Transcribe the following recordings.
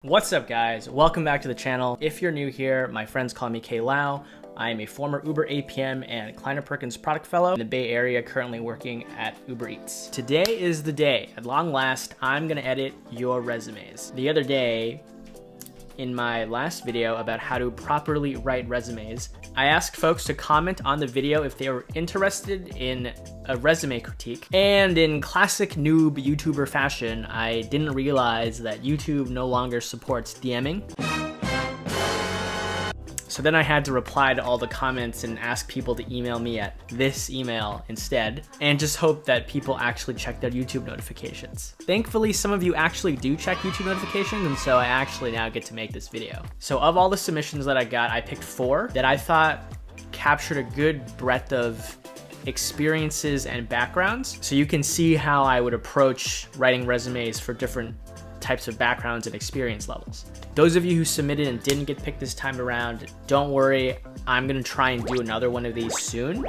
What's up guys, welcome back to the channel. If you're new here, my friends call me klau. I am a former Uber APM and Kleiner Perkins product fellow in the Bay Area, currently working at Uber Eats. Today is the day. At long last, I'm gonna edit your resumes. The other day, in my last video about how to properly write resumes, I asked folks to comment on the video if they were interested in a resume critique. And in classic noob YouTuber fashion, I didn't realize that YouTube no longer supports DMing. So then I had to reply to all the comments and ask people to email me at this email instead, and just hope that people actually check their YouTube notifications. Thankfully, some of you actually do check YouTube notifications, and so I actually now get to make this video. So of all the submissions that I got, I picked 4 that I thought captured a good breadth of experiences and backgrounds. So you can see how I would approach writing resumes for different types of backgrounds and experience levels. Those of you who submitted and didn't get picked this time around, don't worry, I'm gonna try and do another one of these soon.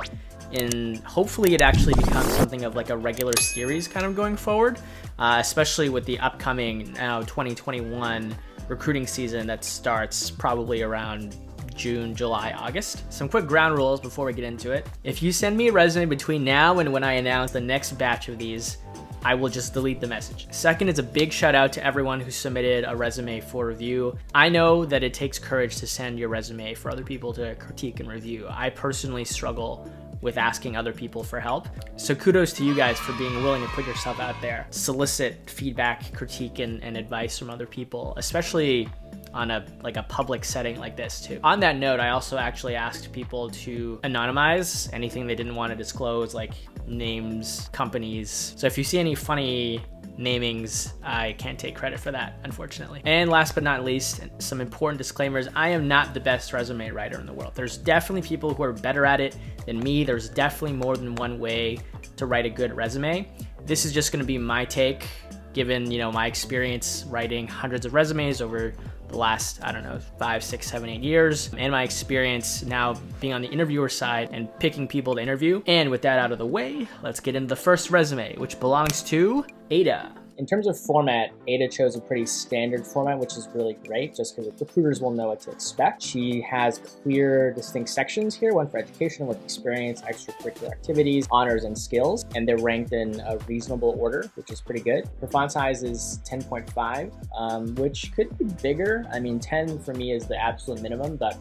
And hopefully it actually becomes something of like a regular series kind of going forward, especially with the upcoming now 2021 recruiting season that starts probably around June, July, August. Some quick ground rules before we get into it. If you send me a resume between now and when I announce the next batch of these, I will just delete the message. Second, it's a big shout out to everyone who submitted a resume for review. I know that it takes courage to send your resume for other people to critique and review. I personally struggle with asking other people for help. So kudos to you guys for being willing to put yourself out there, solicit feedback, critique, and advice from other people, especially on a public setting like this too. On that note, I also actually asked people to anonymize anything they didn't want to disclose, like names, companies. So if you see any funny namings, I can't take credit for that, unfortunately. And last but not least, some important disclaimers. I am not the best resume writer in the world. There's definitely people who are better at it than me. There's definitely more than one way to write a good resume. This is just gonna be my take, given my experience writing hundreds of resumes over the last, I don't know, 5, 6, 7, 8 years, and my experience now being on the interviewer side and picking people to interview. And with that out of the way, let's get into the first resume, which belongs to Ada. In terms of format, Ada chose a pretty standard format, which is really great, just because recruiters will know what to expect. She has clear, distinct sections here, one for education, one for experience, extracurricular activities, honors, and skills, and they're ranked in a reasonable order, which is pretty good. Her font size is 10.5, which could be bigger. I mean, 10 for me is the absolute minimum, but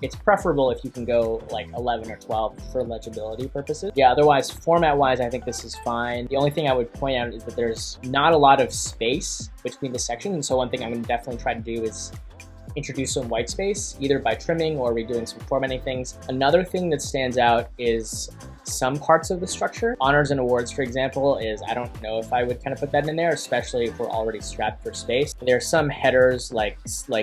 it's preferable if you can go like 11 or 12 for legibility purposes. Yeah, otherwise, format-wise, I think this is fine. The only thing I would point out is that there's not a lot of space between the sections, and so one thing I'm gonna definitely try to do is introduce some white space, either by trimming or redoing some formatting things. Another thing that stands out is some parts of the structure. Honors and awards, for example, I don't know if I would kind of put that in there, especially if we're already strapped for space. There are some headers like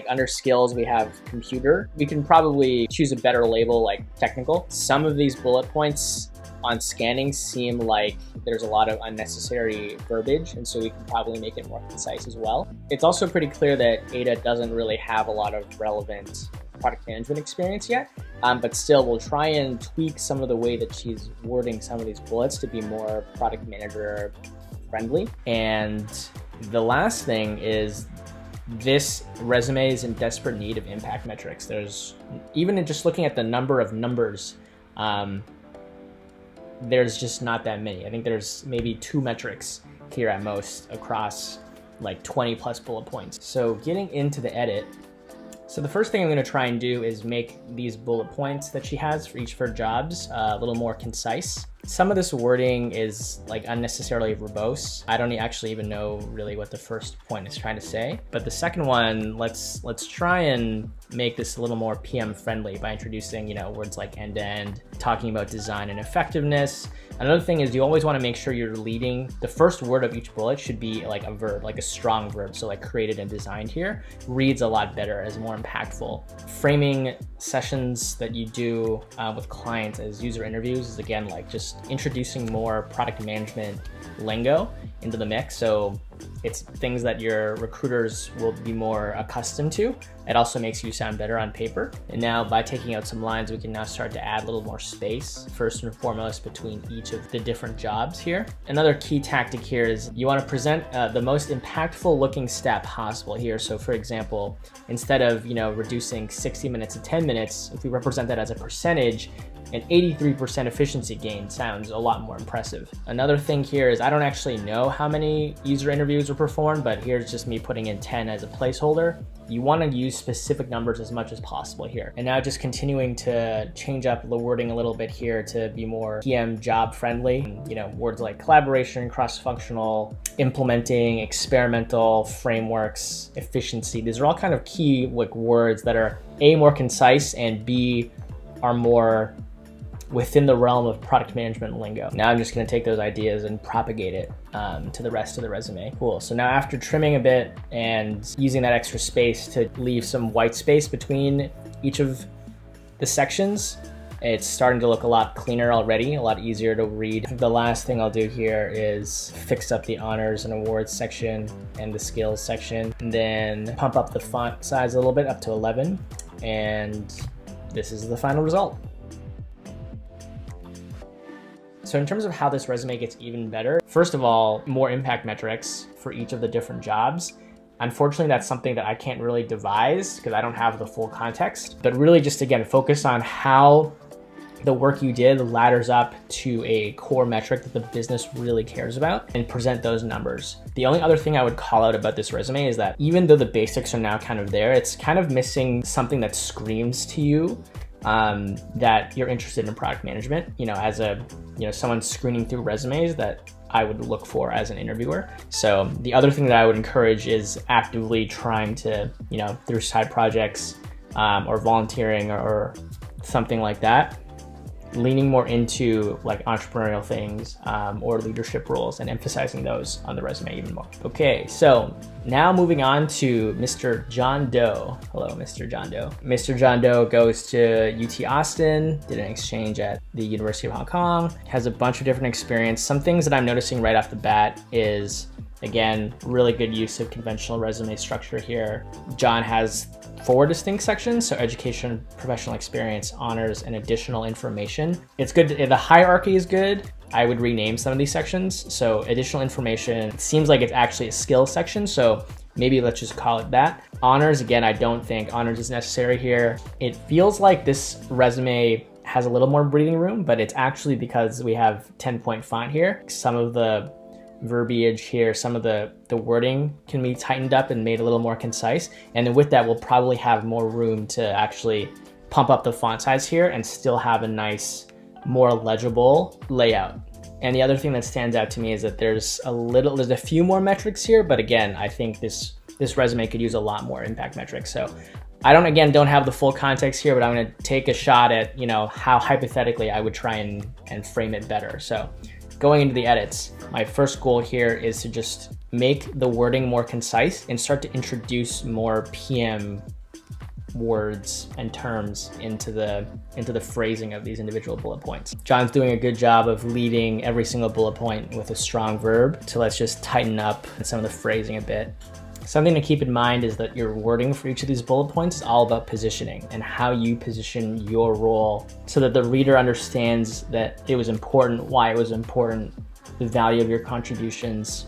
under skills, we have computer. We can probably choose a better label like technical. Some of these bullet points on scanning seem like there's a lot of unnecessary verbiage, and so we can probably make it more concise as well. It's also pretty clear that Ada doesn't really have a lot of relevant product management experience yet, but still we'll try and tweak some of the way that she's wording some of these bullets to be more product manager friendly. And the last thing is this resume is in desperate need of impact metrics. There's, even in just looking at the number of numbers, there's just not that many. I think there's maybe 2 metrics here at most across like 20 plus bullet points. So getting into the edit, so the first thing I'm gonna try and do is make these bullet points that she has for each of her jobs a little more concise. Some of this wording is like unnecessarily verbose. I don't actually even know really what the first point is trying to say. But the second one, let's try and make this a little more PM friendly by introducing, words like end-to-end, talking about design and effectiveness. Another thing is you always want to make sure you're leading. The first word of each bullet should be like a verb, like a strong verb. So like created and designed here reads a lot better, as more impactful. Framing sessions that you do with clients as user interviews is again like just introducing more product management lingo into the mix. So It's things that your recruiters will be more accustomed to. It also makes you sound better on paper. And now by taking out some lines, we can now start to add a little more space, first and foremost, between each of the different jobs here. Another key tactic here is you want to present the most impactful looking stat possible here. So for example, instead of, reducing 60 minutes to 10 minutes, if we represent that as a percentage, an 83% efficiency gain sounds a lot more impressive. Another thing here is I don't actually know how many user interviews were performed, but here's just me putting in 10 as a placeholder. You want to use specific numbers as much as possible here. And now just continuing to change up the wording a little bit here to be more PM job friendly. Words like collaboration, cross-functional, implementing, experimental, frameworks, efficiency. These are all kind of key words that are A, more concise, and B, are more within the realm of product management lingo. Now I'm just gonna take those ideas and propagate it to the rest of the resume. Cool, so now after trimming a bit and using that extra space to leave some white space between each of the sections, it's starting to look a lot cleaner already, a lot easier to read. The last thing I'll do here is fix up the honors and awards section and the skills section, and then pump up the font size a little bit up to 11, and this is the final result. So in terms of how this resume gets even better, first of all, more impact metrics for each of the different jobs. Unfortunately, that's something that I can't really devise because I don't have the full context, but really just, again, focus on how the work you did ladders up to a core metric that the business really cares about and present those numbers. The only other thing I would call out about this resume is that even though the basics are now kind of there, it's kind of missing something that screams to you that you're interested in product management, as someone screening through resumes that I would look for as an interviewer. So the other thing that I would encourage is actively trying to, through side projects or volunteering or something like that, leaning more into entrepreneurial things or leadership roles and emphasizing those on the resume even more. Okay, so now moving on to Mr. John Doe. Hello, Mr. John Doe. Mr. John Doe goes to UT Austin, did an exchange at the University of Hong Kong, has a bunch of different experience. Some things that I'm noticing right off the bat is, again, really good use of conventional resume structure here. John has 4 distinct sections, so education, professional experience, honors, and additional information. It's good, the hierarchy is good. I would rename some of these sections. So additional information, it seems like it's actually a skills section, so maybe let's just call it that. Honors, again, I don't think honors is necessary here. It feels like this resume has a little more breathing room, but it's actually because we have 10-point font here. Some of the verbiage here, some of the wording can be tightened up and made a little more concise. And then with that, we'll probably have more room to actually pump up the font size here and still have a nice, more legible layout. And the other thing that stands out to me is that there's a few more metrics here, but again, I think this resume could use a lot more impact metrics. So I don't have the full context here, but I'm gonna take a shot at, how hypothetically I would try and frame it better. So going into the edits, my first goal here is to just make the wording more concise and start to introduce more PM words and terms into the phrasing of these individual bullet points. John's doing a good job of leading every single bullet point with a strong verb, so let's just tighten up some of the phrasing a bit. Something to keep in mind is that your wording for each of these bullet points is all about positioning and how you position your role so that the reader understands that it was important, why it was important, the value of your contributions.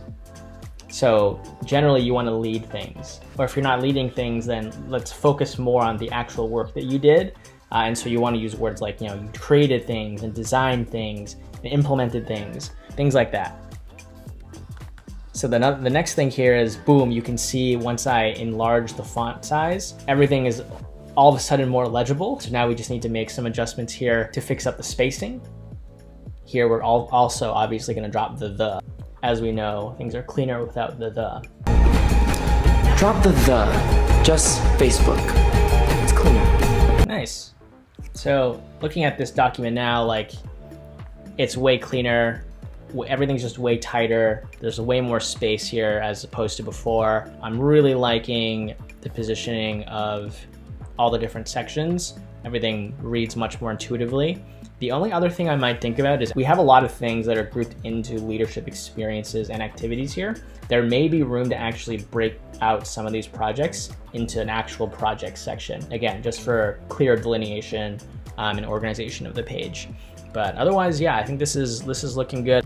So generally you want to lead things, or if you're not leading things, then let's focus more on the actual work that you did. And so you want to use words like, you created things and designed things and implemented things like that. So the next thing here is, boom, you can see once I enlarge the font size, everything is all of a sudden more legible. So now we just need to make some adjustments here to fix up the spacing. Here we're also obviously going to drop the. As we know, things are cleaner without the. Drop the, just Facebook. It's cleaner. Nice. So looking at this document now, it's way cleaner. Everything's just way tighter. There's way more space here as opposed to before. I'm really liking the positioning of all the different sections. Everything reads much more intuitively. The only other thing I might think about is we have a lot of things that are grouped into leadership experiences and activities here. There may be room to actually break out some of these projects into an actual project section. Again, just for clear delineation and organization of the page. But otherwise, yeah, I think this is looking good.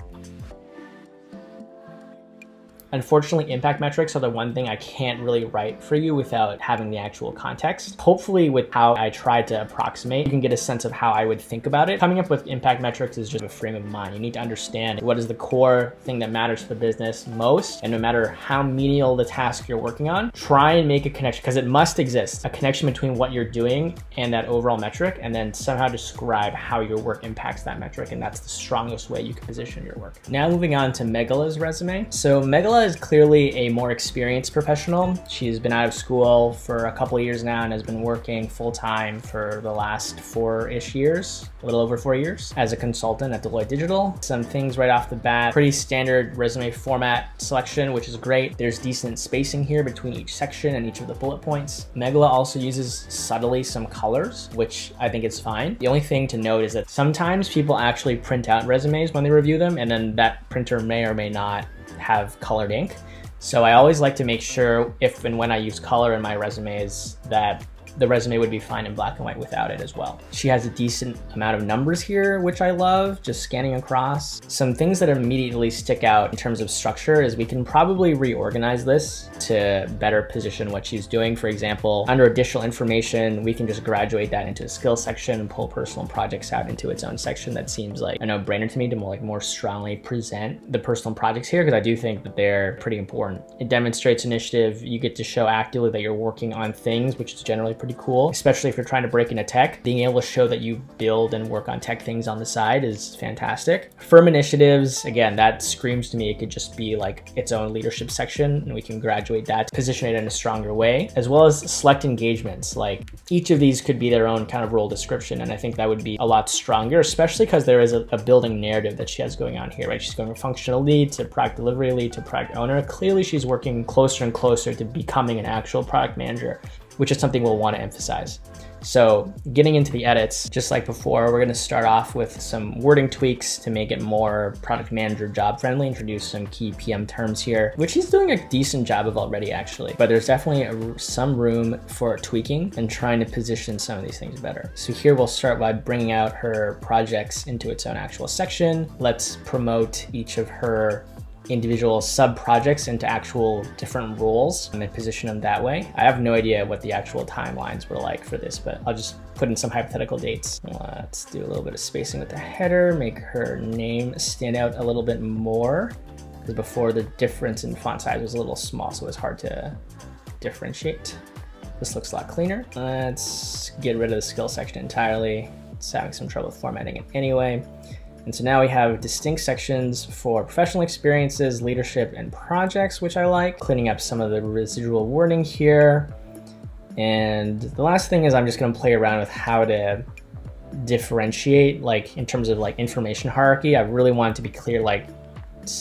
Unfortunately, impact metrics are the one thing I can't really write for you without having the actual context. Hopefully with how I tried to approximate, you can get a sense of how I would think about it. Coming up with impact metrics is just a frame of mind. You need to understand what is the core thing that matters to the business most, and no matter how menial the task you're working on, try and make a connection, because it must exist, a connection between what you're doing and that overall metric, and then somehow describe how your work impacts that metric, and that's the strongest way you can position your work. Now moving on to Megala's resume. So Megala is clearly a more experienced professional. She's been out of school for a couple of years now and has been working full-time for the last 4-ish years, a little over 4 years, as a consultant at Deloitte Digital. Some things right off the bat, pretty standard resume format selection, which is great. There's decent spacing here between each section and each of the bullet points. Megala also uses subtly some colors, which I think is fine. The only thing to note is that sometimes people actually print out resumes when they review them, and then that printer may or may not have colored ink. So I always like to make sure if and when I use color in my resumes that the resume would be fine in black and white without it as well. She has a decent amount of numbers here, which I love, just scanning across. Some things that immediately stick out in terms of structure is we can probably reorganize this to better position what she's doing. For example, under additional information, we can just graduate that into a skills section and pull personal projects out into its own section. That seems like a no-brainer to me to more strongly present the personal projects here, because I do think that they're pretty important. It demonstrates initiative. You get to show actively that you're working on things, which is generally pretty cool, especially if you're trying to break into tech. Being able to show that you build and work on tech things on the side is fantastic. Firm initiatives, again, that screams to me it could just be like its own leadership section, and we can graduate that, position it in a stronger way, as well as select engagements. Like each of these could be their own kind of role description, and I think that would be a lot stronger, especially because there is a building narrative that she has going on here, right? She's going from functional lead to product delivery lead to product owner. Clearly she's working closer and closer to becoming an actual product manager, which is something we'll want to emphasize. So getting into the edits, just like before, we're going to start off with some wording tweaks to make it more product manager job friendly, introduce some key PM terms here, which he's doing a decent job of already actually, but there's definitely some room for tweaking and trying to position some of these things better. So here we'll start by bringing out her projects into its own actual section. Let's promote each of her individual sub-projects into actual different roles and then position them that way. I have no idea what the actual timelines were like for this, but I'll just put in some hypothetical dates. Let's do a little bit of spacing with the header, make her name stand out a little bit more, because before the difference in font size was a little small, so it was hard to differentiate. This looks a lot cleaner. Let's get rid of the skill section entirely. It's having some trouble formatting it anyway. And so now we have distinct sections for professional experiences, leadership, and projects, which I like. Cleaning up some of the residual wording here. And the last thing is I'm just gonna play around with how to differentiate, like in terms of like information hierarchy. I really want it to be clear, like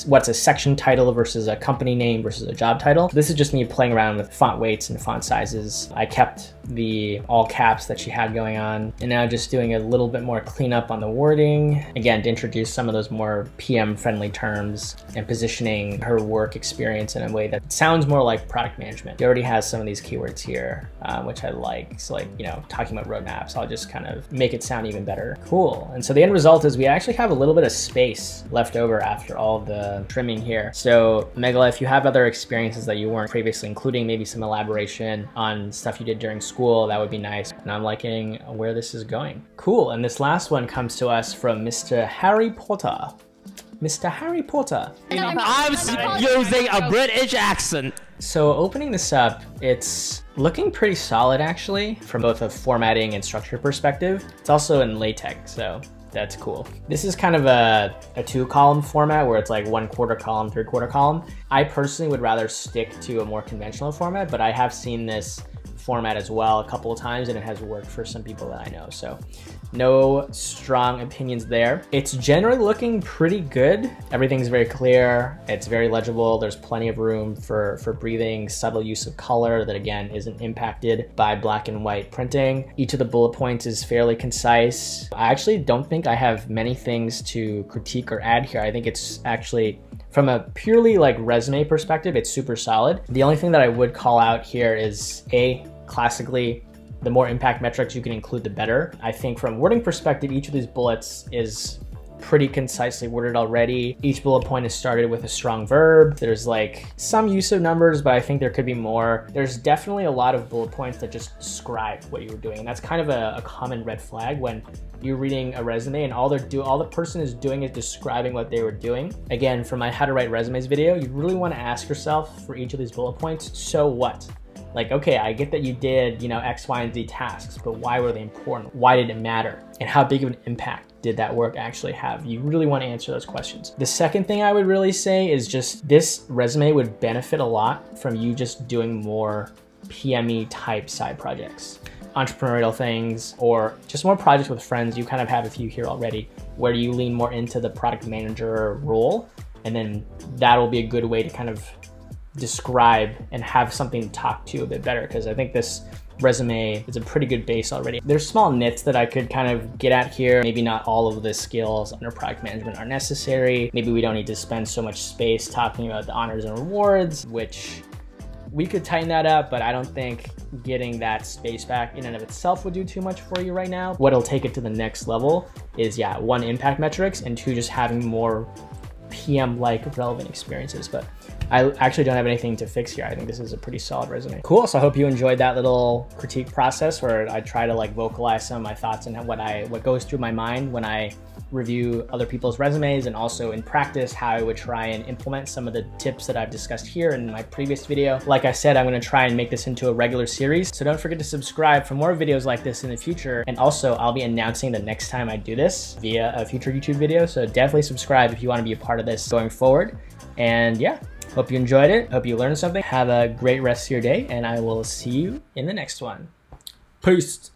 what's a section title versus a company name versus a job title. This is just me playing around with font weights and font sizes. I kept the all caps that she had going on, and now just doing a little bit more cleanup on the wording, again to introduce some of those more PM friendly terms and positioning her work experience in a way that sounds more like product management. She already has some of these keywords here, which I like. So like, you know, talking about roadmaps, I'll just kind of make it sound even better. Cool. And so the end result is we actually have a little bit of space left over after all the trimming here. So Megala, if you have other experiences that you weren't previously including, maybe some elaboration on stuff you did during school, that would be nice. And I'm liking where this is going. Cool. And this last one comes to us from Mr. Harry Potter. Mr. Harry Potter. I'm using a British accent. So opening this up, it's looking pretty solid actually from both a formatting and structure perspective. It's also in LaTeX, so that's cool. This is kind of a 2-column format where it's like 1/4 column, 3/4 column. I personally would rather stick to a more conventional format, but I have seen this format as well a couple of times, and it has worked for some people that I know. So no strong opinions there. It's generally looking pretty good. Everything's very clear. It's very legible. There's plenty of room for breathing, subtle use of color that again isn't impacted by black and white printing. Each of the bullet points is fairly concise. I actually don't think I have many things to critique or add here. I think it's actually, from a purely like resume perspective, it's super solid. The only thing that I would call out here is classically, the more impact metrics you can include, the better. I think from wording perspective, each of these bullets is pretty concisely worded already. Each bullet point is started with a strong verb. There's like some use of numbers, but I think there could be more. There's definitely a lot of bullet points that just describe what you were doing. And that's kind of a common red flag when you're reading a resume and all the person is doing is describing what they were doing. Again, for my how to write resumes video, you really want to ask yourself for each of these bullet points, so what? Like, okay, I get that you did, X, Y, and Z tasks, but why were they important? Why did it matter? And how big of an impact did that work actually have? You really want to answer those questions. The second thing I would really say is just this resume would benefit a lot from you just doing more PME type side projects, entrepreneurial things, or just more projects with friends. You kind of have a few here already where you lean more into the product manager role. And then that'll be a good way to kind of describe and have something to talk to a bit better, because I think this resume is a pretty good base already. There's small nits that I could kind of get at here. Maybe not all of the skills under product management are necessary. Maybe we don't need to spend so much space talking about the honors and rewards, which we could tighten that up, but I don't think getting that space back in and of itself would do too much for you right now. What'll take it to the next level is, yeah, 1, impact metrics, and 2, just having more PM-like relevant experiences. But I actually don't have anything to fix here. I think this is a pretty solid resume. Cool, so I hope you enjoyed that little critique process where I try to like vocalize some of my thoughts and what goes through my mind when I review other people's resumes, and also in practice how I would try and implement some of the tips that I've discussed here in my previous video. Like I said, I'm gonna try and make this into a regular series, so don't forget to subscribe for more videos like this in the future. And also I'll be announcing the next time I do this via a future YouTube video, so definitely subscribe if you wanna be a part of this going forward. And yeah, hope you enjoyed it. Hope you learned something. Have a great rest of your day, and I will see you in the next one. Peace.